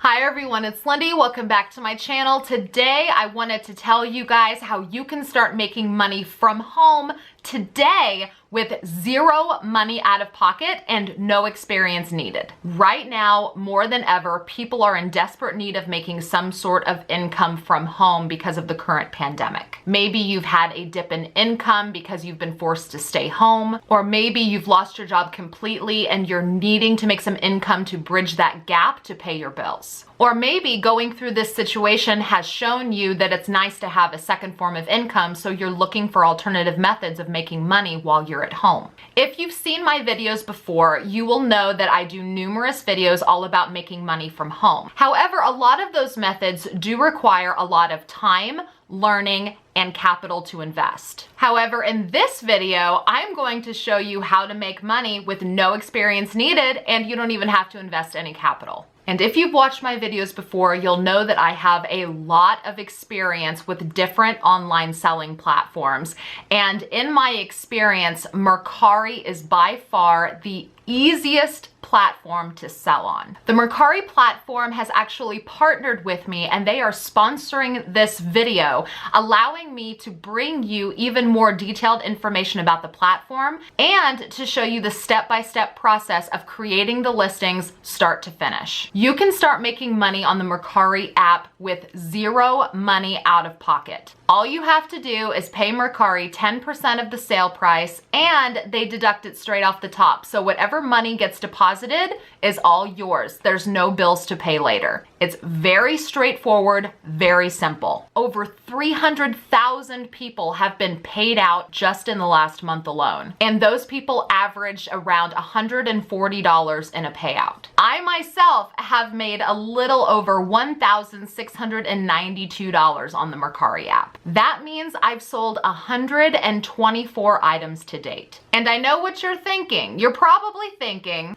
Hi everyone, it's Lindey. Welcome back to my channel. Today I wanted to tell you guys how you can start making money from home today with zero money out of pocket and no experience needed. Right now, more than ever, people are in desperate need of making some sort of income from home because of the current pandemic. Maybe you've had a dip in income because you've been forced to stay home, or maybe you've lost your job completely and you're needing to make some income to bridge that gap to pay your bills. Or maybe going through this situation has shown you that it's nice to have a second form of income, so you're looking for alternative methods of making money while you're at home. If you've seen my videos before, you will know that I do numerous videos all about making money from home. However, a lot of those methods do require a lot of time, learning, and capital to invest. However, in this video, I'm going to show you how to make money with no experience needed, and you don't even have to invest any capital. And if you've watched my videos before, you'll know that I have a lot of experience with different online selling platforms. And in my experience, Mercari is by far the easiest platform to sell on. The Mercari platform has actually partnered with me and they are sponsoring this video, allowing me to bring you even more detailed information about the platform and to show you the step-by-step process of creating the listings start to finish. You can start making money on the Mercari app with zero money out of pocket. All you have to do is pay Mercari 10% of the sale price and they deduct it straight off the top. So whatever money gets deposited is all yours. There's no bills to pay later. It's very straightforward, very simple. Over 300,000 people have been paid out just in the last month alone. And those people averaged around $140 in a payout. I myself have made a little over $1,692 on the Mercari app. That means I've sold 124 items to date. And I know what you're thinking. You're probably thinking,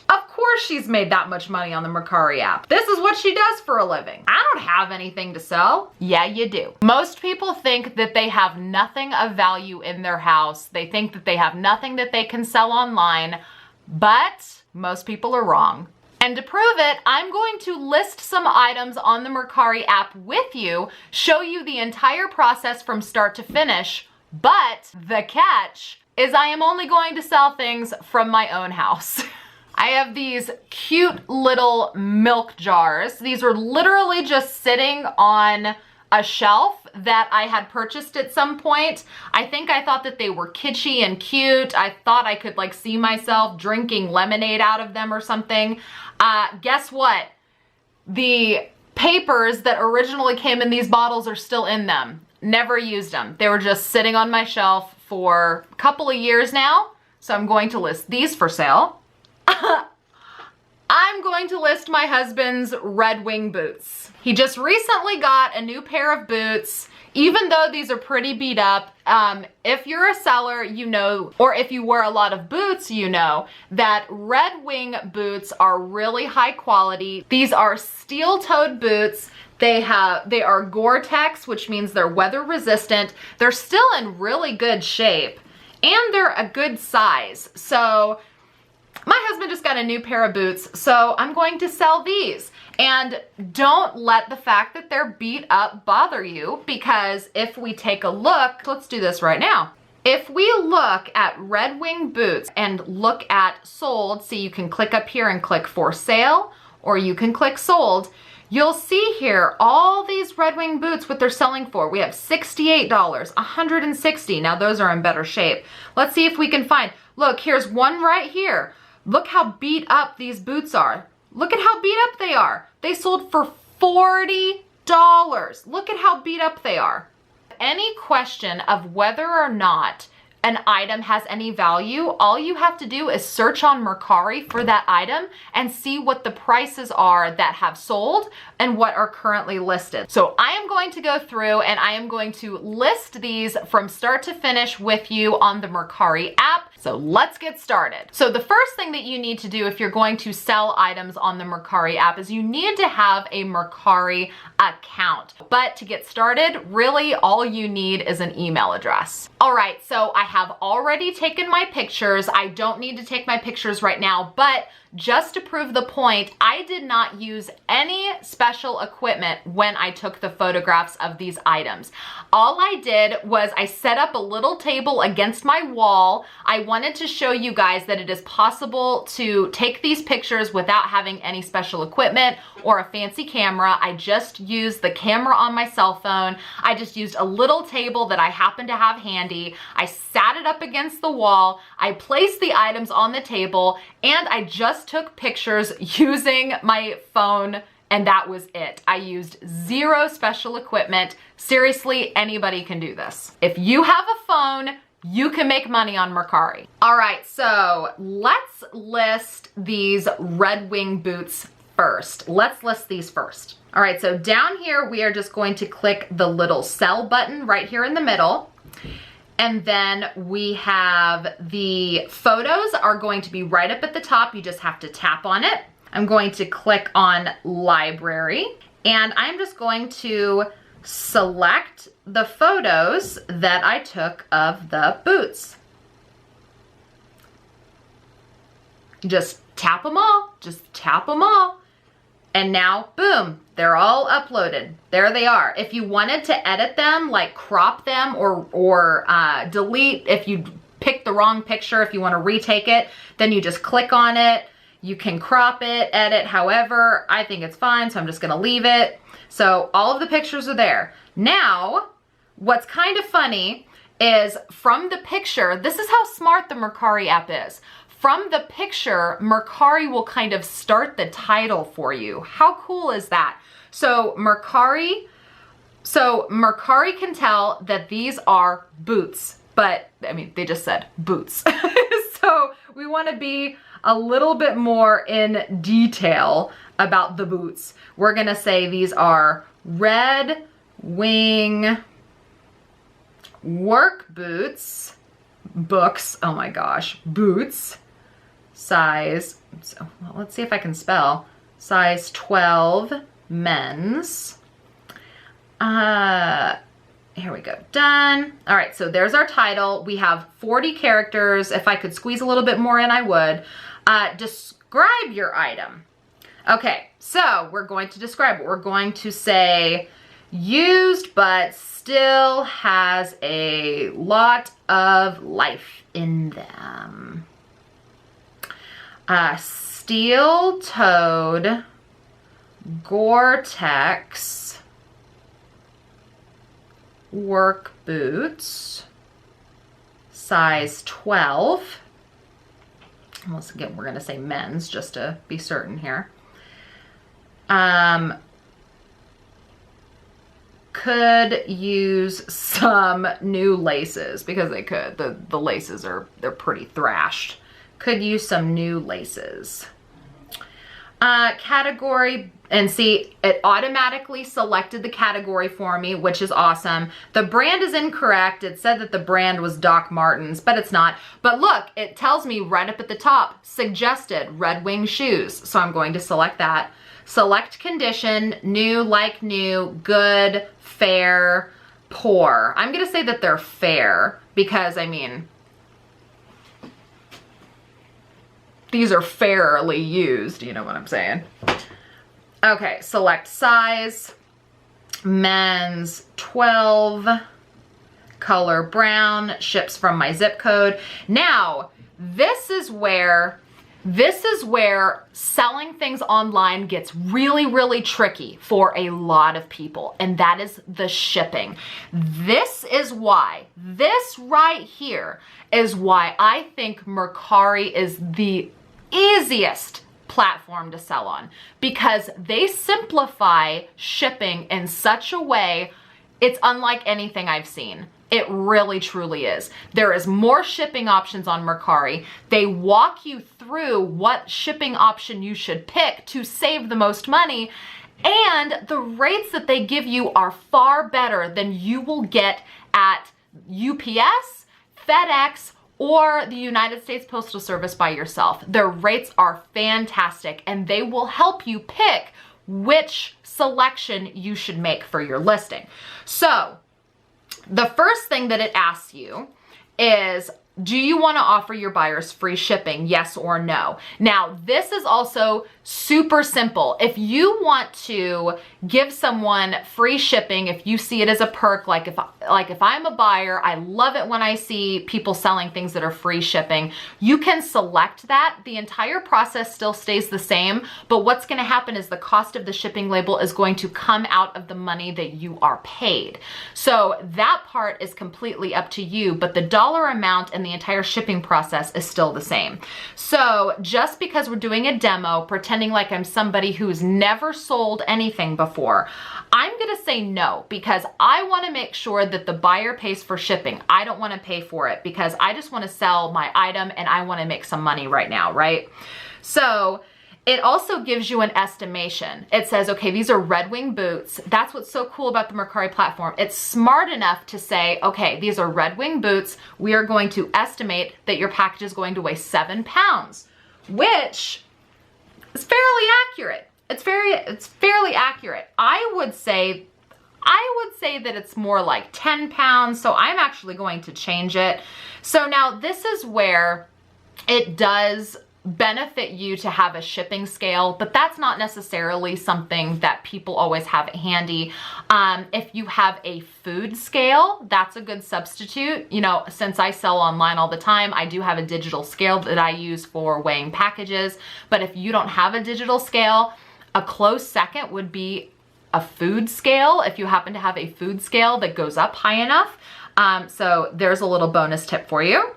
of course she's made that much money on the Mercari app. This is what she does for a living. I don't have anything to sell. Yeah, you do. Most people think that they have nothing of value in their house. They think that they have nothing that they can sell online, but most people are wrong. And to prove it, I'm going to list some items on the Mercari app with you, show you the entire process from start to finish, but the catch is I am only going to sell things from my own house. I have these cute little milk jars. These are literally just sitting on a shelf that I had purchased at some point. I thought that they were kitschy and cute. I thought I could like see myself drinking lemonade out of them or something. Guess what? The papers that originally came in these bottles are still in them. Never used them. They were just sitting on my shelf for a couple of years now. So I'm going to list these for sale. I'm going to list my husband's Red Wing boots. He just recently got a new pair of boots. Even though these are pretty beat up, if you're a seller, you know, or if you wear a lot of boots, you know that Red Wing boots are really high quality. These are steel-toed boots. They are Gore-Tex, which means they're weather resistant. They're still in really good shape and they're a good size. So my husband just got a new pair of boots, so I'm going to sell these. And don't let the fact that they're beat up bother you, because if we take a look, let's do this right now. If we look at Red Wing boots and look at sold, see, you can click up here and click for sale, or you can click sold. You'll see here all these Red Wing boots, what they're selling for. We have $68, $160. Now those are in better shape. Let's see if we can find, look, here's one right here. Look how beat up these boots are. Look at how beat up they are. They sold for $40. Look at how beat up they are. Any question of whether or not an item has any value, all you have to do is search on Mercari for that item and see what the prices are that have sold and what are currently listed. So I am going to go through and I am going to list these from start to finish with you on the Mercari app. So let's get started. So the first thing that you need to do if you're going to sell items on the Mercari app is you need to have a Mercari account. But to get started, really all you need is an email address. All right, so I have already taken my pictures. I don't need to take my pictures right now, but just to prove the point, I did not use any special equipment when I took the photographs of these items. All I did was I set up a little table against my wall. I wanted to show you guys that it is possible to take these pictures without having any special equipment or a fancy camera. I just used the camera on my cell phone. I just used a little table that I happened to have handy. I sat it up against the wall. I placed the items on the table, and I just took pictures using my phone, and that was it. I used zero special equipment. Seriously, anybody can do this. If you have a phone, you can make money on Mercari. All right, so let's list these Red Wing boots first. Let's list these first. All right, so down here, we are just going to click the little sell button right here in the middle. And then we have the photos are going to be right up at the top. You just have to tap on it. I'm going to click on library, and I'm just going to select the photos that I took of the boots. Just tap them all, just tap them all. And now, boom, they're all uploaded. There they are. If you wanted to edit them, like crop them or delete, if you pick the wrong picture, if you want to retake it, then you just click on it. You can crop it, edit, however. I think it's fine, so I'm just going to leave it. So all of the pictures are there. Now, what's kind of funny is from the picture, this is how smart the Mercari app is. From the picture, Mercari will kind of start the title for you. How cool is that? So Mercari can tell that these are boots, but I mean, they just said boots. So we want to be a little bit more in detail about the boots. We're gonna say these are Red Wing work boots, oh my gosh, boots, size, so well, let's see if I can spell, size 12 men's. Here we go, done. All right, so there's our title. We have 40 characters. If I could squeeze a little bit more in, I would. Describe your item. Okay, so we're going to describe it. We're going to say used, but still has a lot of life in them. Steel-toed Gore-Tex work boots, size 12. Once again, we're gonna say men's just to be certain here. Could use some new laces because they could. The laces they're pretty thrashed. Could use some new laces. Category, and see, it automatically selected the category for me, which is awesome. The brand is incorrect. It said that the brand was Doc Martens, but it's not. But look, it tells me right up at the top, suggested Red Wing shoes. So I'm going to select that. Select condition, new, like new, good, fair, poor. I'm gonna say that they're fair because, I mean, these are fairly used, you know what I'm saying? Okay, select size, men's 12, color brown, ships from my zip code. Now, this is where selling things online gets really, really tricky for a lot of people, and that is the shipping. This right here is why I think Mercari is the easiest platform to sell on, because they simplify shipping in such a way, it's unlike anything I've seen. It really, truly is. There is more shipping options on Mercari. They walk you through what shipping option you should pick to save the most money, and the rates that they give you are far better than you will get at UPS, FedEx, or the United States Postal Service by yourself. Their rates are fantastic and they will help you pick which selection you should make for your listing. So the first thing that it asks you is, do you want to offer your buyers free shipping? Yes or no? Now, this is also super simple. If you want to give someone free shipping, if you see it as a perk, like if I'm a buyer, I love it when I see people selling things that are free shipping. You can select that. The entire process still stays the same, but what's going to happen is the cost of the shipping label is going to come out of the money that you are paid. So that part is completely up to you, but the dollar amount and the entire shipping process is still the same. So just because we're doing a demo, pretending like I'm somebody who's never sold anything before, I'm gonna say no, because I wanna make sure that the buyer pays for shipping. I don't wanna pay for it because I just wanna sell my item and I wanna make some money right now, right? So it also gives you an estimation. It says, okay, these are Red Wing boots. That's what's so cool about the Mercari platform. It's smart enough to say, okay, these are Red Wing boots. We are going to estimate that your package is going to weigh 7 pounds, which is fairly accurate. It's fairly accurate. I would say that it's more like 10 pounds. So I'm actually going to change it. So now this is where it does benefit you to have a shipping scale, but that's not necessarily something that people always have handy. If you have a food scale, that's a good substitute. You know, since I sell online all the time, I do have a digital scale that I use for weighing packages. But if you don't have a digital scale, a close second would be a food scale, if you happen to have a food scale that goes up high enough. So there's a little bonus tip for you.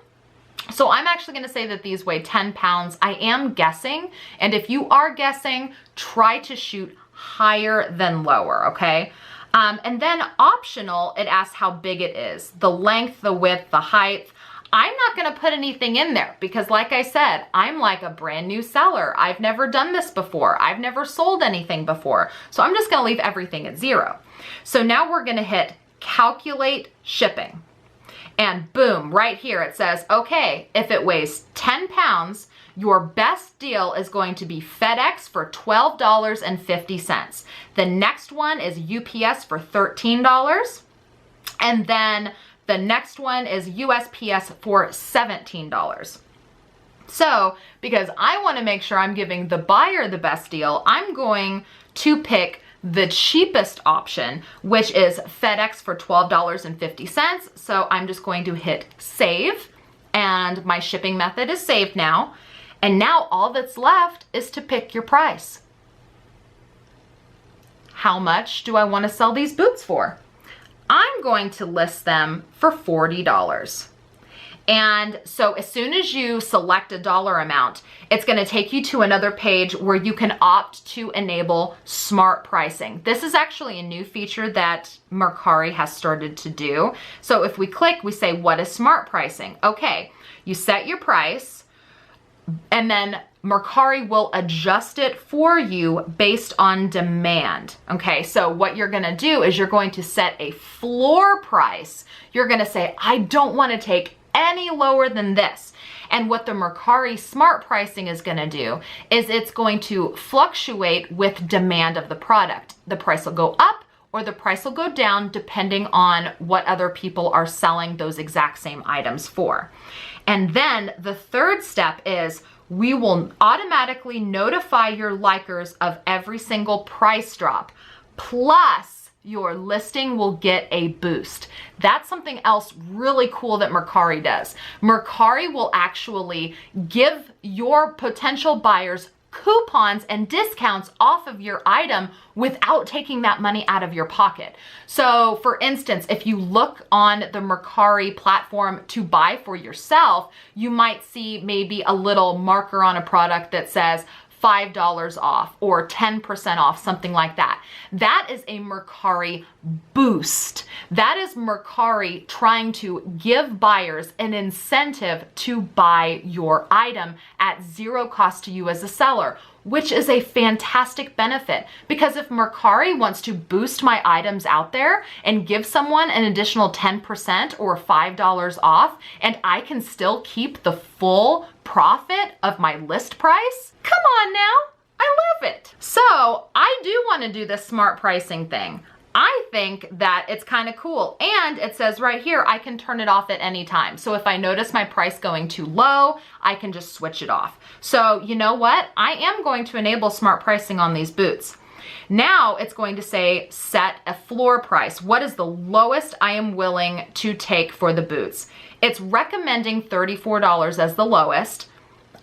So I'm actually going to say that these weigh 10 pounds. I am guessing. And if you are guessing, try to shoot higher than lower, okay? And then optional, it asks how big it is, the length, the width, the height. I'm not going to put anything in there because like I said, I'm like a brand new seller. I've never done this before. I've never sold anything before. So I'm just going to leave everything at 0. So now we're going to hit calculate shipping. And boom, right here it says, okay, if it weighs 10 pounds, your best deal is going to be FedEx for $12.50. The next one is UPS for $13. And then the next one is USPS for $17. So because I want to make sure I'm giving the buyer the best deal, I'm going to pick the cheapest option, which is FedEx for $12.50. So I'm just going to hit save and my shipping method is saved now. And now all that's left is to pick your price. How much do I want to sell these boots for? I'm going to list them for $40. And so as soon as you select a dollar amount, it's going to take you to another page where you can opt to enable smart pricing. This is actually a new feature that Mercari has started to do. So if we click, we say, what is smart pricing? Okay, you set your price and then Mercari will adjust it for you based on demand. Okay, so what you're going to do is you're going to set a floor price. You're going to say, I don't want to take any lower than this. And what the Mercari smart pricing is going to do is it's going to fluctuate with demand of the product. The price will go up or the price will go down depending on what other people are selling those exact same items for. And then the third step is we will automatically notify your likers of every single price drop. Plus, your listing will get a boost. That's something else really cool that Mercari does. Mercari will actually give your potential buyers coupons and discounts off of your item without taking that money out of your pocket. So for instance, if you look on the Mercari platform to buy for yourself, you might see maybe a little marker on a product that says $5 off or 10% off, something like that. That is a Mercari boost. That is Mercari trying to give buyers an incentive to buy your item at 0 cost to you as a seller. which is a fantastic benefit because if Mercari wants to boost my items out there and give someone an additional 10% or $5 off, and I can still keep the full profit of my list price, come on now, I love it. So I do want to do this smart pricing thing. I think that it's kind of cool. And it says right here, I can turn it off at any time. So if I notice my price going too low, I can just switch it off. So you know what? I am going to enable smart pricing on these boots. Now it's going to say set a floor price. What is the lowest I am willing to take for the boots? It's recommending $34 as the lowest.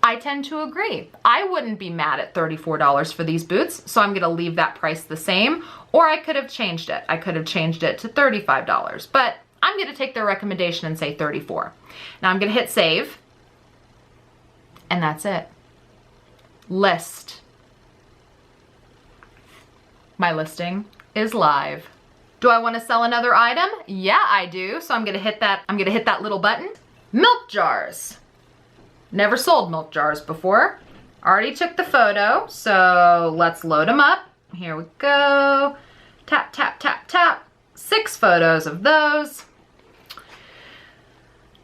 I tend to agree. I wouldn't be mad at $34 for these boots, so I'm gonna leave that price the same, or I could have changed it. I could have changed it to $35, but I'm gonna take their recommendation and say 34. Now I'm gonna hit save, and that's it. List. My listing is live. Do I wanna sell another item? Yeah, I do, so I'm gonna hit that little button. Milk jars. Never sold milk jars before. Already took the photo, so let's load them up. Here we go. Tap, tap, tap, tap. 6 photos of those.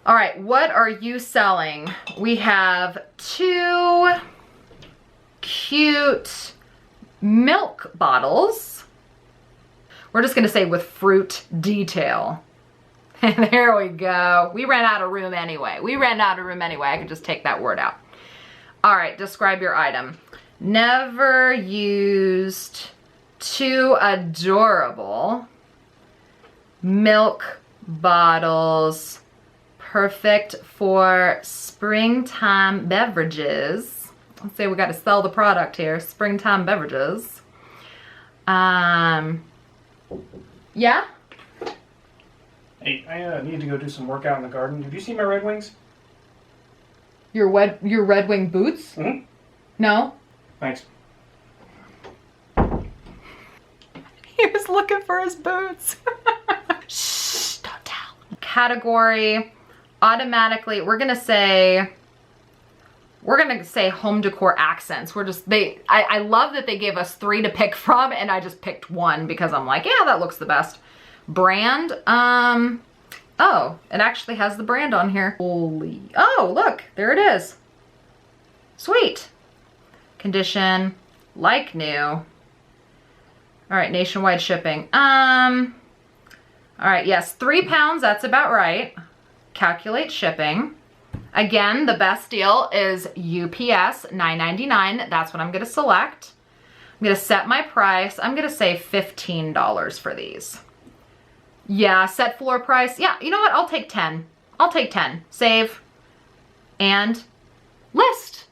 All right, what are you selling? We have 2 cute milk bottles. We're just gonna say with fruit detail. There we go. We ran out of room anyway. I could just take that word out. All right, describe your item. Never used, 2 adorable milk bottles, perfect for springtime beverages. Let's say we got to sell the product here. Springtime beverages. Yeah? Hey, I need to go do some work out in the garden. Have you seen my Red Wings? Your Red Wing boots? Mm-hmm. No? Thanks. He was looking for his boots. Shh, don't tell. Category, automatically, we're gonna say home decor accents. I love that they gave us 3 to pick from, and I just picked 1 because I'm like, yeah, that looks the best. Brand, oh, it actually has the brand on here. Holy, oh, look, there it is. Sweet. Condition, like new. All right, nationwide shipping. All right, yes, 3 pounds, that's about right. Calculate shipping. Again, the best deal is UPS, $9.99. That's what I'm gonna select. I'm gonna set my price. I'm gonna say $15 for these. Yeah, set floor price. Yeah, you know what? I'll take 10. I'll take 10. Save and list.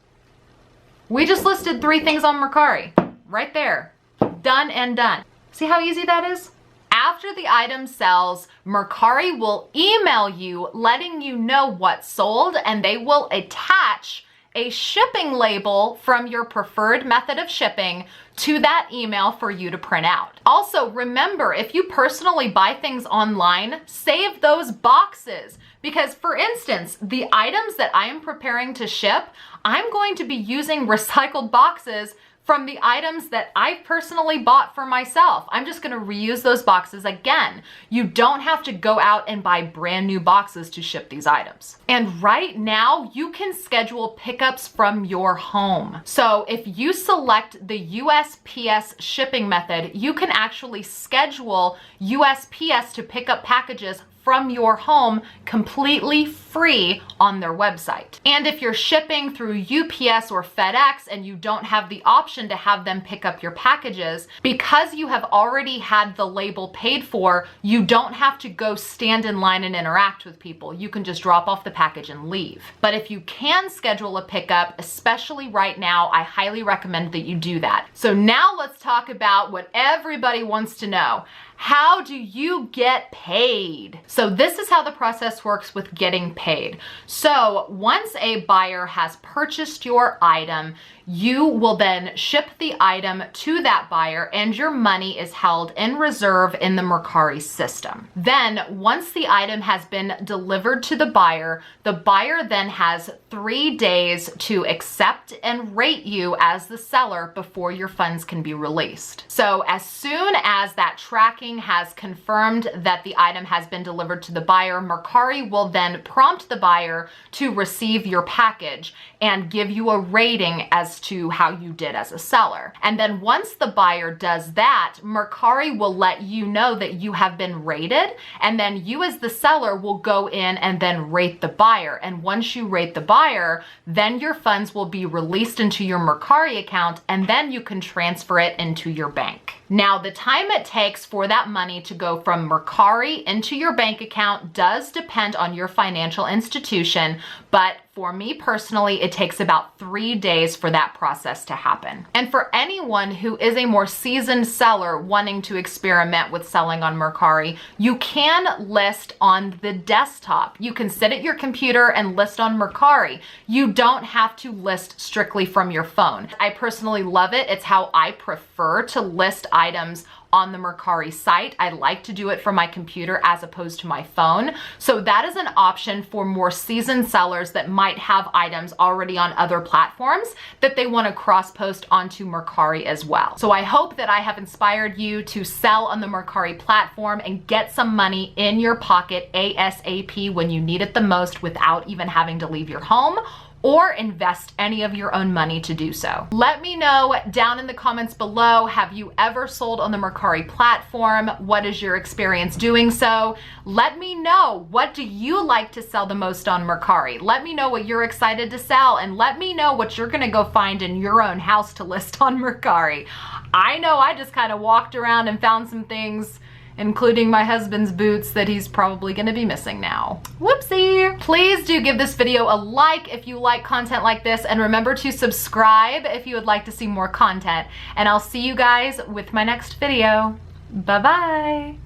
We just listed 3 things on Mercari. Right there. Done and done. See how easy that is? After the item sells, Mercari will email you letting you know what sold, and they will attach a shipping label from your preferred method of shipping to that email for you to print out. Also, remember, if you personally buy things online, save those boxes. Because for instance, the items that I am preparing to ship, I'm going to be using recycled boxes from the items that I personally bought for myself. I'm just gonna reuse those boxes again. You don't have to go out and buy brand new boxes to ship these items. And right now, you can schedule pickups from your home. So if you select the USPS shipping method, you can actually schedule USPS to pick up packages from your home completely free on their website. And if you're shipping through UPS or FedEx and you don't have the option to have them pick up your packages, because you have already had the label paid for, you don't have to go stand in line and interact with people. You can just drop off the package and leave. But if you can schedule a pickup, especially right now, I highly recommend that you do that. So now let's talk about what everybody wants to know. How do you get paid? So this is how the process works with getting paid. So once a buyer has purchased your item, you will then ship the item to that buyer and your money is held in reserve in the Mercari system. Then once the item has been delivered to the buyer then has 3 days to accept and rate you as the seller before your funds can be released. So as soon as that tracking has confirmed that the item has been delivered to the buyer, Mercari will then prompt the buyer to receive your package and give you a rating as to how you did as a seller. And then once the buyer does that, Mercari will let you know that you have been rated, and then you as the seller will go in and then rate the buyer. And once you rate the buyer, then your funds will be released into your Mercari account, and then you can transfer it into your bank. Now, the time it takes for that money to go from Mercari into your bank account does depend on your financial institution, but for me personally, it takes about 3 days for that process to happen. And for anyone who is a more seasoned seller wanting to experiment with selling on Mercari, you can list on the desktop. You can sit at your computer and list on Mercari. You don't have to list strictly from your phone. I personally love it. It's how I prefer to list items on the Mercari site. I like to do it from my computer as opposed to my phone. So that is an option for more seasoned sellers that might have items already on other platforms that they want to cross-post onto Mercari as well. So I hope that I have inspired you to sell on the Mercari platform and get some money in your pocket ASAP when you need it the most without even having to leave your home or invest any of your own money to do so. Let me know down in the comments below, have you ever sold on the Mercari platform? What is your experience doing so? Let me know, what do you like to sell the most on Mercari? Let me know what you're excited to sell, and let me know what you're gonna go find in your own house to list on Mercari. I know I just kind of walked around and found some things, including my husband's boots that he's probably gonna be missing now. Whoopsie! Please do give this video a like if you like content like this, and remember to subscribe if you would like to see more content. And I'll see you guys with my next video. Bye-bye!